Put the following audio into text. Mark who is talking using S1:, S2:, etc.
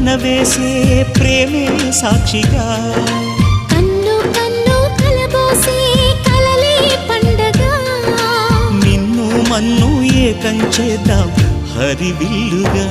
S1: వెన్న వేసే ప్రేమే సాక్షిగా
S2: కన్ను కన్ను కలబోసే కలలే పండగ
S1: నిన్ను మన్ను ఏకం చేద్దాం హరివిల్లుగా